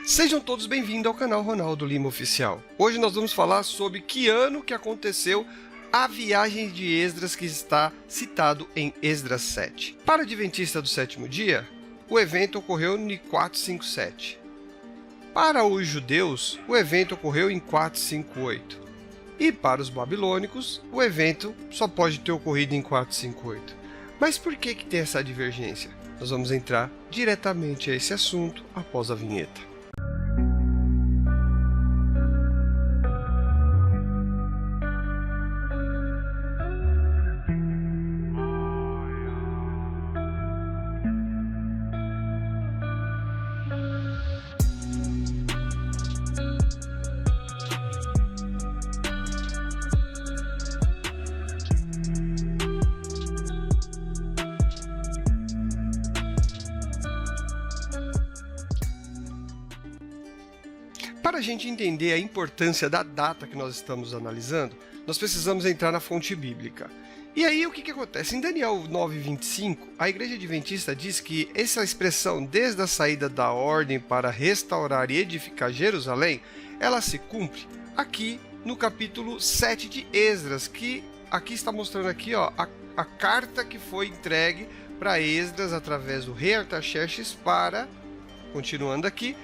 Sejam todos bem-vindos ao canal Ronaldo Lima Oficial. Hoje nós vamos falar sobre que ano que aconteceu a viagem de Esdras que está citado em Esdras 7. Para o adventista do sétimo dia, o evento ocorreu em 457. Para os judeus, o evento ocorreu em 458. E para os babilônicos, o evento só pode ter ocorrido em 458. Mas por que tem essa divergência? Nós vamos entrar diretamente a esse assunto após a vinheta. Para a gente entender a importância da data que nós estamos analisando, nós precisamos entrar na fonte bíblica. E aí o que acontece? Em Daniel 9:25, a Igreja Adventista diz que essa expressão desde a saída da ordem para restaurar e edificar Jerusalém, ela se cumpre aqui no capítulo 7 de Esdras, que aqui está mostrando aqui, ó, a carta que foi entregue para Esdras através do rei Artaxerxes para, continuando aqui,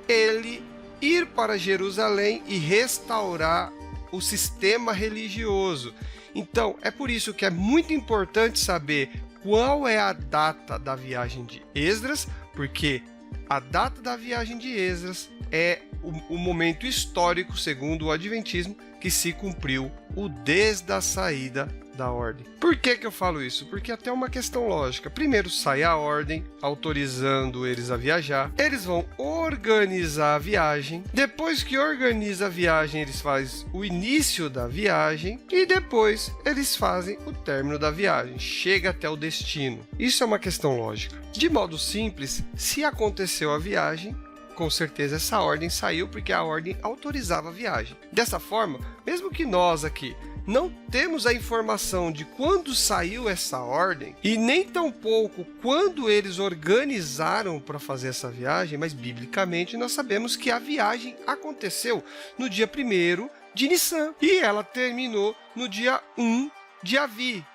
ele ir para Jerusalém e restaurar o sistema religioso. Então, é por isso que é muito importante saber qual é a data da viagem de Esdras, porque a data da viagem de Esdras é o momento histórico, segundo o Adventismo, que se cumpriu desde a saída da ordem. Por que eu falo isso? Porque até uma questão lógica. Primeiro sai a ordem, autorizando eles a viajar. Eles vão organizar a viagem. Depois que organiza a viagem, eles fazem o início da viagem. E depois eles fazem o término da viagem. Chega até o destino. Isso é uma questão lógica. De modo simples, se aconteceu a viagem, com certeza essa ordem saiu porque a ordem autorizava a viagem. Dessa forma, mesmo que nós aqui não temos a informação de quando saiu essa ordem e nem tampouco quando eles organizaram para fazer essa viagem, mas biblicamente nós sabemos que a viagem aconteceu no dia 1º de Nissan e ela terminou no dia 1 de Avi,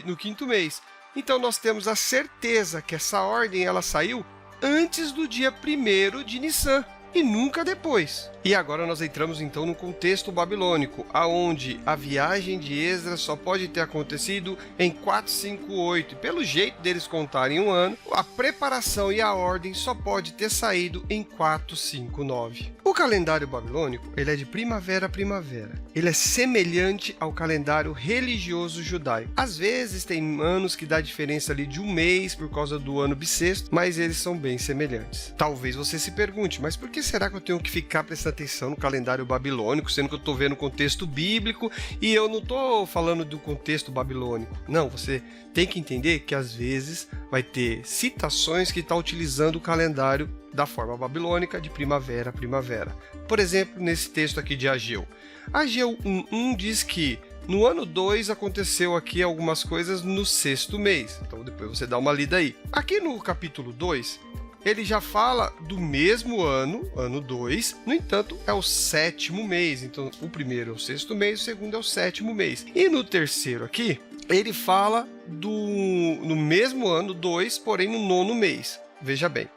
no 5º mês. Então nós temos a certeza que essa ordem ela saiu antes do dia 1º de Nissan e nunca depois. E agora nós entramos então no contexto babilônico, aonde a viagem de Esdras só pode ter acontecido em 458. Pelo jeito deles contarem um ano, a preparação e a ordem só pode ter saído em 459. O calendário babilônico, ele é de primavera a primavera. Ele é semelhante ao calendário religioso judaico. Às vezes tem anos que dá diferença ali de um mês por causa do ano bissexto, mas eles são bem semelhantes. Talvez você se pergunte, mas por que será que eu tenho que ficar prestando atenção no calendário babilônico, sendo que eu estou vendo o contexto bíblico e eu não estou falando do contexto babilônico? Não, você tem que entender que às vezes vai ter citações que está utilizando o calendário da forma babilônica de primavera a primavera. Por exemplo, nesse texto aqui de Ageu. Ageu 1:1 diz que no ano 2 aconteceu aqui algumas coisas no 6º mês. Então depois você dá uma lida aí. Aqui no capítulo 2, ele já fala do mesmo ano, ano 2, no entanto, é o 7º mês. Então, o primeiro é o 6º mês, o segundo é o 7º mês. E no terceiro aqui, ele fala no mesmo ano 2, porém no 9º mês. Veja bem,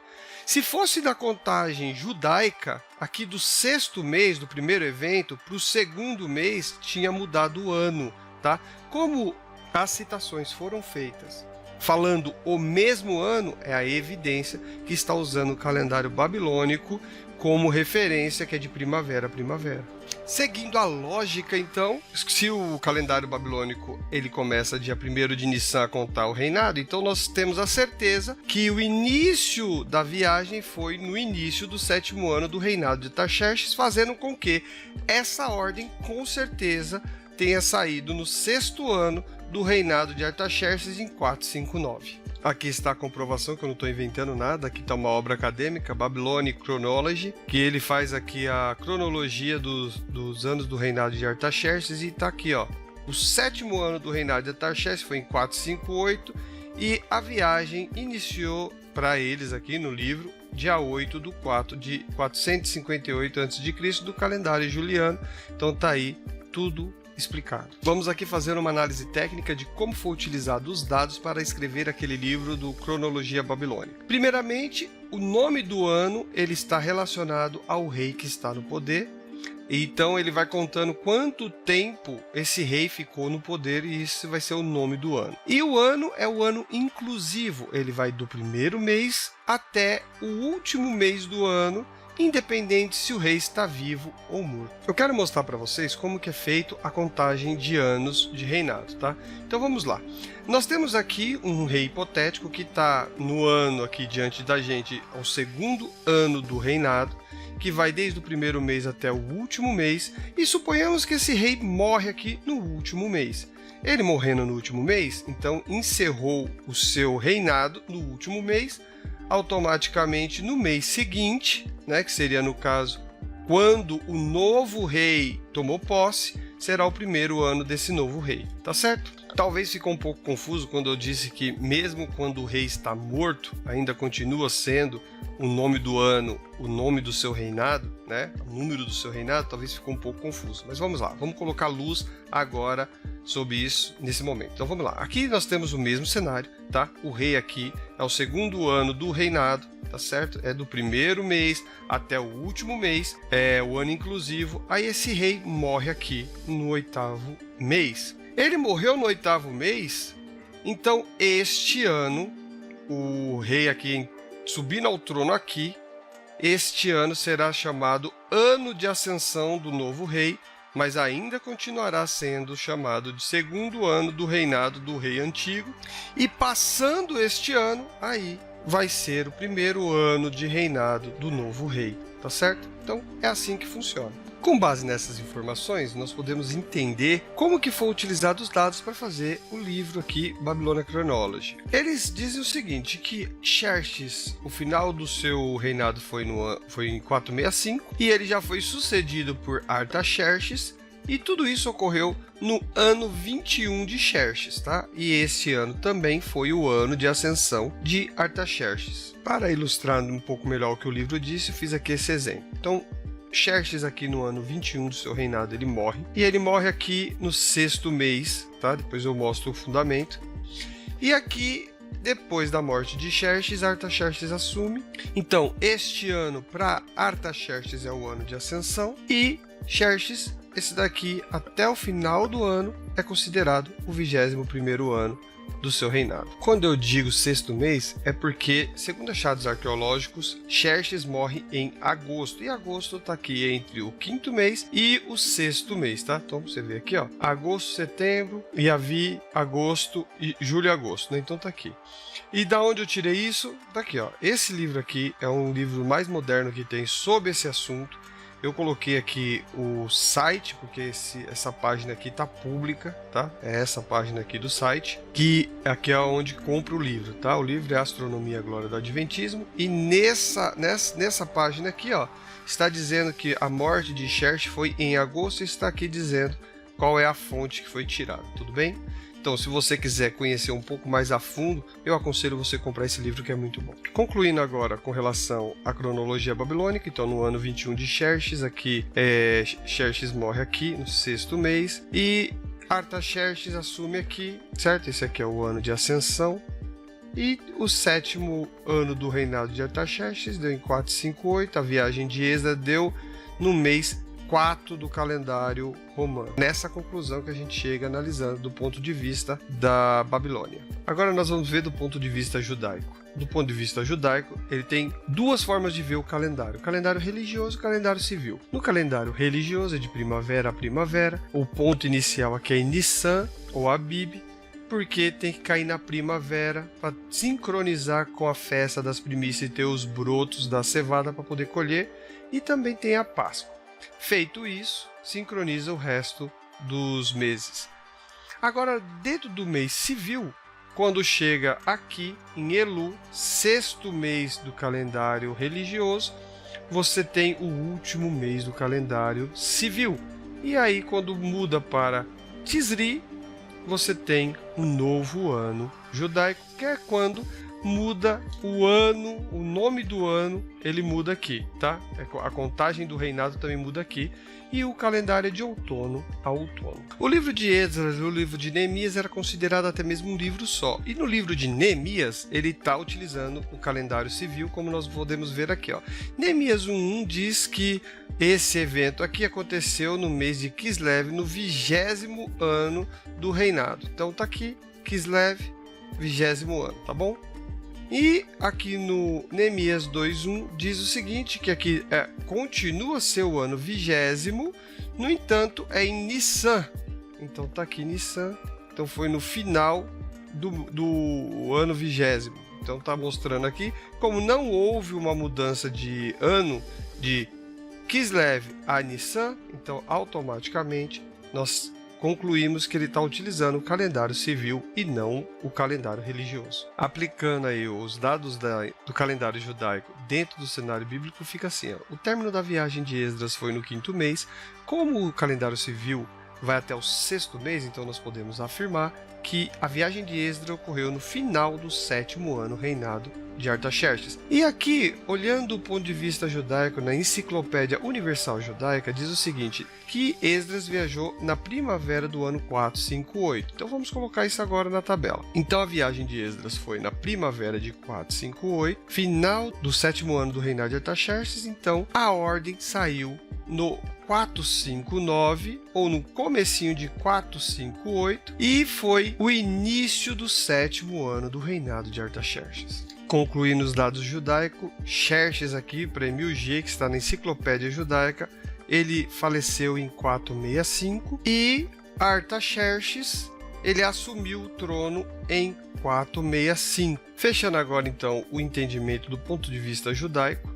se fosse da contagem judaica, aqui do 6º mês, do primeiro evento, para o 2º mês, tinha mudado o ano, tá? Como as citações foram feitas falando o mesmo ano, é a evidência que está usando o calendário babilônico como referência, que é de primavera a primavera. Seguindo a lógica, então, se o calendário babilônico ele começa dia 1º de Nissan a contar o reinado, então nós temos a certeza que o início da viagem foi no início do 7º ano do reinado de Artaxerxes, fazendo com que essa ordem, com certeza, tenha saído no 6º ano do reinado de Artaxerxes em 459. Aqui está a comprovação, que eu não estou inventando nada. Aqui está uma obra acadêmica, Babylonian Chronology, que ele faz aqui a cronologia dos anos do reinado de Artaxerxes, e está aqui, ó. O 7º ano do reinado de Artaxerxes foi em 458 e a viagem iniciou para eles aqui no livro dia 8 de 4 de 458 a.C. do calendário juliano. Então tá aí tudo explicado. Vamos aqui fazer uma análise técnica de como foi utilizado os dados para escrever aquele livro do Cronologia Babilônica. Primeiramente, o nome do ano ele está relacionado ao rei que está no poder. Então ele vai contando quanto tempo esse rei ficou no poder e isso vai ser o nome do ano. E o ano é o ano inclusivo, ele vai do primeiro mês até o último mês do ano, independente se o rei está vivo ou morto. Eu quero mostrar para vocês como que é feito a contagem de anos de reinado, tá? Então vamos lá. Nós temos aqui um rei hipotético que está no ano aqui diante da gente, ao segundo ano do reinado, que vai desde o primeiro mês até o último mês, e suponhamos que esse rei morre aqui no último mês. Ele morrendo no último mês, então encerrou o seu reinado no último mês, automaticamente no mês seguinte, né, que seria no caso quando o novo rei tomou posse, será o primeiro ano desse novo rei, tá certo? Talvez ficou um pouco confuso quando eu disse que mesmo quando o rei está morto, ainda continua sendo o nome do ano, o nome do seu reinado, né? O número do seu reinado, talvez ficou um pouco confuso. Mas vamos lá, vamos colocar luz agora sobre isso nesse momento. Então vamos lá, aqui nós temos o mesmo cenário, tá? O rei aqui é o segundo ano do reinado, tá certo? É do primeiro mês até o último mês, é o ano inclusivo. Aí esse rei morre aqui no oitavo mês. Ele morreu no oitavo mês, então este ano, o rei aqui subindo ao trono aqui, este ano será chamado Ano de Ascensão do novo rei, mas ainda continuará sendo chamado de segundo ano do reinado do rei antigo. E passando este ano, aí vai ser o primeiro ano de reinado do novo rei, tá certo? Então é assim que funciona. Com base nessas informações, nós podemos entender como que foram utilizados os dados para fazer o livro aqui, Babylonian Chronology. Eles dizem o seguinte, que Xerxes, o final do seu reinado foi em 465, e ele já foi sucedido por Artaxerxes, e tudo isso ocorreu no ano 21 de Xerxes, tá? E esse ano também foi o ano de ascensão de Artaxerxes. Para ilustrar um pouco melhor o que o livro disse, eu fiz aqui esse exemplo. Então, Xerxes aqui no ano 21 do seu reinado ele morre, e ele morre aqui no sexto mês, tá? Depois eu mostro o fundamento. E aqui, depois da morte de Xerxes, Artaxerxes assume. Então, este ano para Artaxerxes é o ano de ascensão, e Xerxes, esse daqui até o final do ano, é considerado o 21º ano do seu reinado. Quando eu digo sexto mês, é porque, segundo achados arqueológicos, Xerxes morre em agosto, e agosto está aqui entre o quinto mês e o sexto mês, tá? Então você vê aqui, ó, agosto, setembro, Iavi, agosto e julho e agosto, né? Então tá aqui. E da onde eu tirei isso? Daqui, ó. Esse livro aqui é um livro mais moderno que tem sobre esse assunto. Eu coloquei aqui o site, porque essa página aqui está pública, tá? É essa página aqui do site, que aqui é onde compra o livro, tá? O livro é Astronomia, Glória do Adventismo, e nessa página aqui, ó, está dizendo que a morte de Xerxes foi em agosto, e está aqui dizendo qual é a fonte que foi tirada, tudo bem? Então, se você quiser conhecer um pouco mais a fundo, eu aconselho você comprar esse livro que é muito bom. Concluindo agora com relação à cronologia babilônica, então no ano 21 de Xerxes, aqui Xerxes morre aqui no sexto mês e Artaxerxes assume aqui, certo? Esse aqui é o ano de ascensão. E o sétimo ano do reinado de Artaxerxes deu em 458, a viagem de Esdras deu no mês 4 do calendário romano. Nessa conclusão que a gente chega analisando do ponto de vista da Babilônia. Agora nós vamos ver do ponto de vista judaico. Do ponto de vista judaico, ele tem duas formas de ver o calendário religioso e o calendário civil. No calendário religioso é de primavera a primavera, o ponto inicial aqui é Nissan ou Abib, porque tem que cair na primavera para sincronizar com a festa das primícias e ter os brotos da cevada para poder colher, e também tem a Páscoa. Feito isso, sincroniza o resto dos meses. Agora, dentro do mês civil, quando chega aqui em Elu, sexto mês do calendário religioso, você tem o último mês do calendário civil. E aí, quando muda para Tisri, você tem um novo ano judaico, que é quando muda o ano, o nome do ano, ele muda aqui, tá? A contagem do reinado também muda aqui. E o calendário é de outono a outono. O livro de Esdras e o livro de Neemias era considerado até mesmo um livro só. E no livro de Neemias, ele está utilizando o calendário civil, como nós podemos ver aqui, ó. Neemias 1:1 diz que esse evento aqui aconteceu no mês de Kislev, no 20º ano do reinado. Então tá aqui, Kislev, 20º ano, tá bom? E aqui no Neemias 2:1 diz o seguinte, que aqui continua ser o ano 20º, no entanto é em Nissan. Então tá aqui Nissan, então foi no final do ano 20º. Então tá mostrando aqui, como não houve uma mudança de ano de Kislev a Nissan, então automaticamente nós concluímos que ele está utilizando o calendário civil e não o calendário religioso. Aplicando aí os dados do calendário judaico dentro do cenário bíblico, fica assim, ó. O término da viagem de Esdras foi no 5º mês. Como o calendário civil vai até o 6º mês, então nós podemos afirmar que a viagem de Esdras ocorreu no final do 7º ano reinado de Artaxerxes. E aqui, olhando do ponto de vista judaico, na Enciclopédia Universal Judaica, diz o seguinte, que Esdras viajou na primavera do ano 458. Então vamos colocar isso agora na tabela. Então a viagem de Esdras foi na primavera de 458, final do 7º ano do reinado de Artaxerxes, então a ordem saiu no 459 ou no comecinho de 458 e foi o início do 7º ano do reinado de Artaxerxes. Concluindo os dados judaicos, Xerxes aqui, para Emil G, que está na Enciclopédia Judaica, ele faleceu em 465 e Artaxerxes, ele assumiu o trono em 465. Fechando agora então o entendimento do ponto de vista judaico,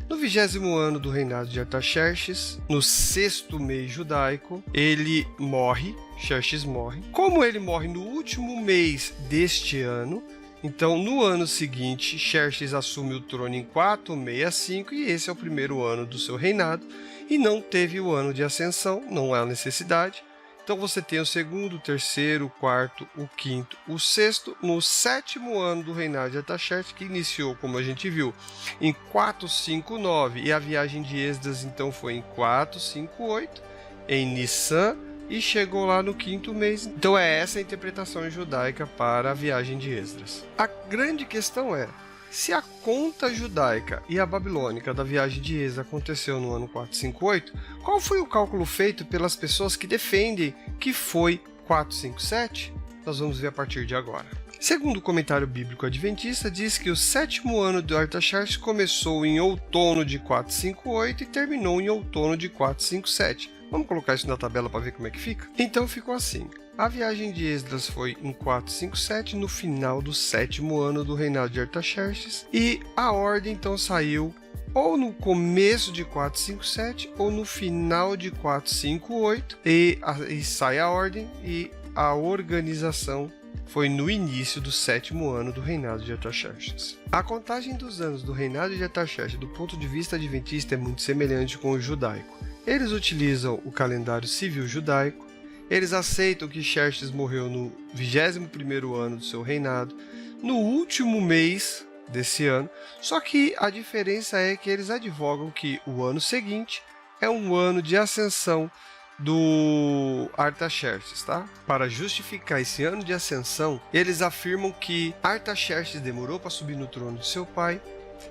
no 20º ano do reinado de Artaxerxes, no 6º mês judaico, ele morre, Xerxes morre. Como ele morre no último mês deste ano, então no ano seguinte, Xerxes assume o trono em 465 e esse é o primeiro ano do seu reinado e não teve o ano de ascensão, não há necessidade. Então você tem o 2º, o 3º, o 4º, o 5º, o 6º, no 7º ano do reinado de Artaxerxes, que iniciou, como a gente viu, em 459, e a viagem de Esdras então foi em 458, em Nissan, e chegou lá no 5º mês. Então é essa a interpretação judaica para a viagem de Esdras. A grande questão é, se a conta judaica e a babilônica da viagem de Esdras aconteceu no ano 458, qual foi o cálculo feito pelas pessoas que defendem que foi 457? Nós vamos ver a partir de agora. Segundo o comentário bíblico adventista, diz que o 7º ano de Artaxerxes começou em outono de 458 e terminou em outono de 457. Vamos colocar isso na tabela para ver como é que fica? Então ficou assim. A viagem de Esdras foi em 457, no final do 7º ano do reinado de Artaxerxes, e a ordem então saiu ou no começo de 457 ou no final de 458, e sai a ordem e a organização foi no início do 7º ano do reinado de Artaxerxes. A contagem dos anos do reinado de Artaxerxes do ponto de vista adventista é muito semelhante com o judaico. Eles utilizam o calendário civil judaico. Eles aceitam que Xerxes morreu no 21º ano do seu reinado, no último mês desse ano, só que a diferença é que eles advogam que o ano seguinte é um ano de ascensão do Artaxerxes, tá? Para justificar esse ano de ascensão, eles afirmam que Artaxerxes demorou para subir no trono de seu pai,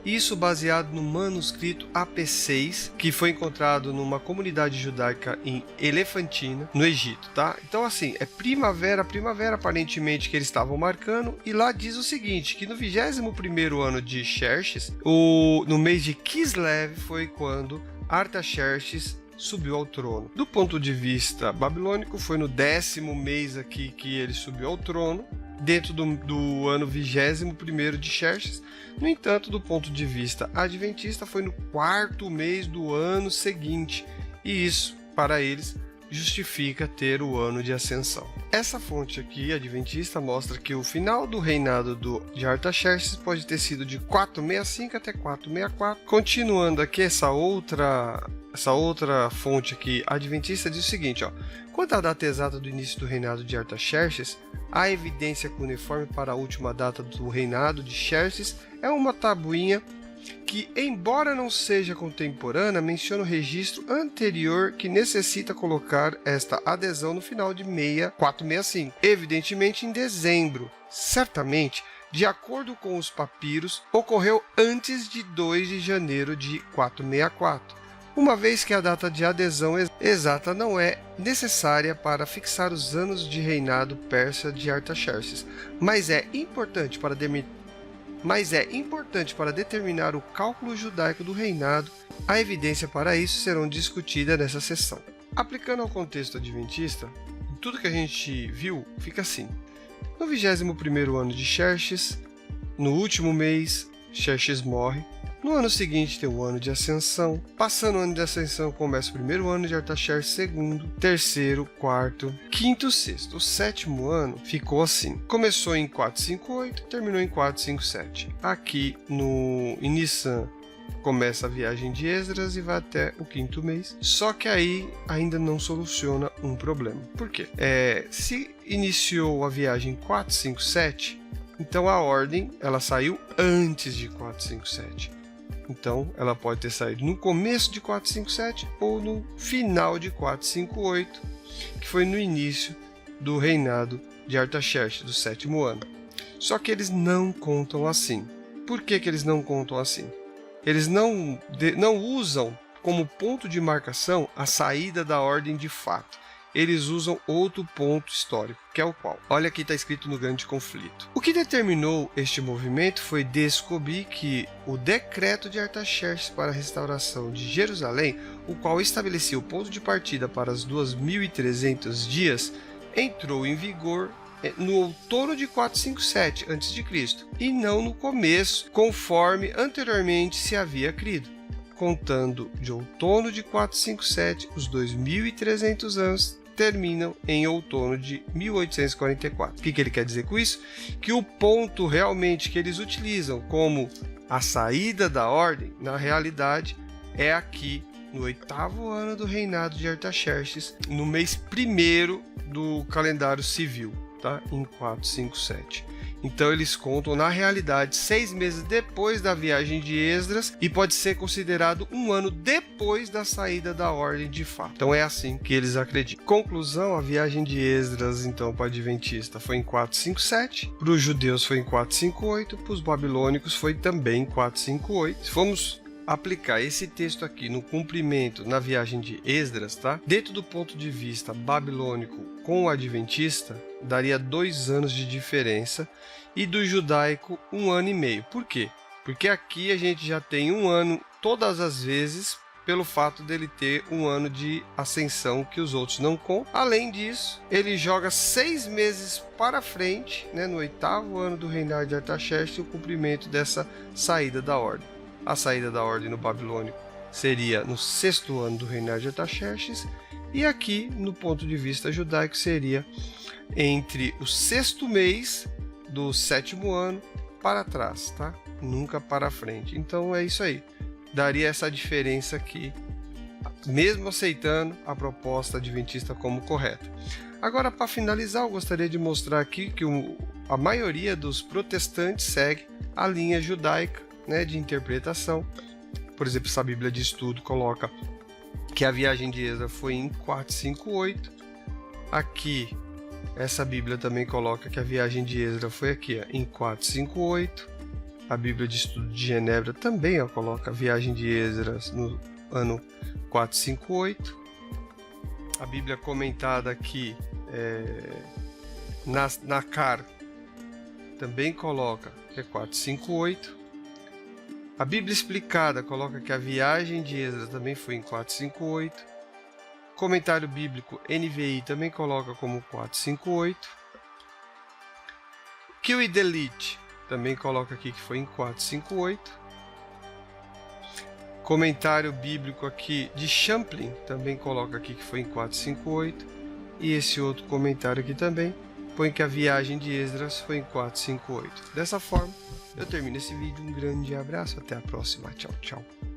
isso baseado no manuscrito AP6, que foi encontrado numa comunidade judaica em Elefantina, no Egito, tá? Então assim, é primavera aparentemente que eles estavam marcando, e lá diz o seguinte, que no 21º ano de Xerxes, no mês de Kislev, foi quando Artaxerxes subiu ao trono. Do ponto de vista babilônico, foi no 10º mês aqui que ele subiu ao trono, dentro do ano 21º de Xerxes. No entanto, do ponto de vista adventista, foi no 4º mês do ano seguinte. E isso, para eles, justifica ter o ano de ascensão. Essa fonte aqui, adventista, mostra que o final do reinado de Artaxerxes pode ter sido de 465 até 464. Continuando aqui, essa outra fonte aqui, adventista, diz o seguinte, ó: quanto à data exata do início do reinado de Artaxerxes, a evidência cuneiforme para a última data do reinado de Xerxes é uma tabuinha que, embora não seja contemporânea, menciona o registro anterior que necessita colocar esta adesão no final de 465, evidentemente em dezembro. Certamente, de acordo com os papiros, ocorreu antes de 2 de janeiro de 464, uma vez que a data de adesão exata não é necessária para fixar os anos de reinado persa de Artaxerxes, mas é importante para determinar o cálculo judaico do reinado. A evidência para isso serão discutidas nessa sessão. Aplicando ao contexto adventista, tudo que a gente viu fica assim: no 21º ano de Xerxes, no último mês, Xerxes morre. No ano seguinte tem o ano de ascensão. Passando o ano de ascensão, começa o primeiro ano de Artaxerxes segundo, terceiro, quarto, quinto, sexto. O sétimo ano ficou assim. Começou em 458, terminou em 457. Aqui em Nissan começa a viagem de Esdras e vai até o quinto mês. Só que aí ainda não soluciona um problema. Por quê? Se iniciou a viagem em 457, então a ordem ela saiu antes de 457. Então, ela pode ter saído no começo de 457 ou no final de 458, que foi no início do reinado de Artaxerxes, do sétimo ano. Só que eles não contam assim. Por que eles não contam assim? Eles não usam como ponto de marcação a saída da ordem de fato. Eles usam outro ponto histórico, que é o qual? Olha aqui, está escrito no Grande Conflito. O que determinou este movimento foi descobrir que o decreto de Artaxerxes para a restauração de Jerusalém, o qual estabelecia o ponto de partida para os 2.300 dias, entrou em vigor no outono de 457 a.C. e não no começo, conforme anteriormente se havia crido. Contando de outono de 457, os 2.300 anos terminam em outono de 1844. O que ele quer dizer com isso? Que o ponto realmente que eles utilizam como a saída da ordem, na realidade, é aqui no 8º ano do reinado de Artaxerxes, no mês 1º do calendário civil, tá? Em 457. Então eles contam, na realidade, 6 meses depois da viagem de Esdras e pode ser considerado um ano depois da saída da ordem de fato. Então é assim que eles acreditam. Conclusão, a viagem de Esdras, então, para o adventista foi em 457, para os judeus foi em 458, para os babilônicos foi também em 458. Se formos aplicar esse texto aqui no cumprimento na viagem de Esdras, tá? Dentro do ponto de vista babilônico com o adventista, daria 2 anos de diferença, e do judaico 1 ano e meio. Por quê? Porque aqui a gente já tem 1 ano todas as vezes, pelo fato dele ter 1 ano de ascensão que os outros não contam. Além disso, ele joga 6 meses para frente, né, no 8º ano do reinado de Artaxerxes, o cumprimento dessa saída da ordem. A saída da ordem no babilônico seria no 6º ano do reinado de Artaxerxes, e aqui, no ponto de vista judaico, seria entre o 6º mês do 7º ano para trás, tá? Nunca para frente. Então é isso aí. Daria essa diferença aqui, mesmo aceitando a proposta adventista como correta. Agora, para finalizar, eu gostaria de mostrar aqui que a maioria dos protestantes segue a linha judaica, né, de interpretação. Por exemplo, essa Bíblia de Estudo coloca que a viagem de Esdras foi em 458. Aqui, essa Bíblia também coloca que a viagem de Esdras foi aqui, ó, em 458. A Bíblia de Estudo de Genebra também coloca a viagem de Esdras no ano 458. A Bíblia comentada aqui, na CAR, também coloca que é 458. A Bíblia Explicada coloca que a viagem de Esdras também foi em 458. Comentário Bíblico NVI também coloca como 458. Kiwi Delete também coloca aqui que foi em 458. comentário bíblico aqui de Champlin, também coloca aqui que foi em 458. E esse outro comentário aqui também põe que a viagem de Esdras foi em 458. Dessa forma, eu termino esse vídeo. Um grande abraço, até a próxima. Tchau, tchau.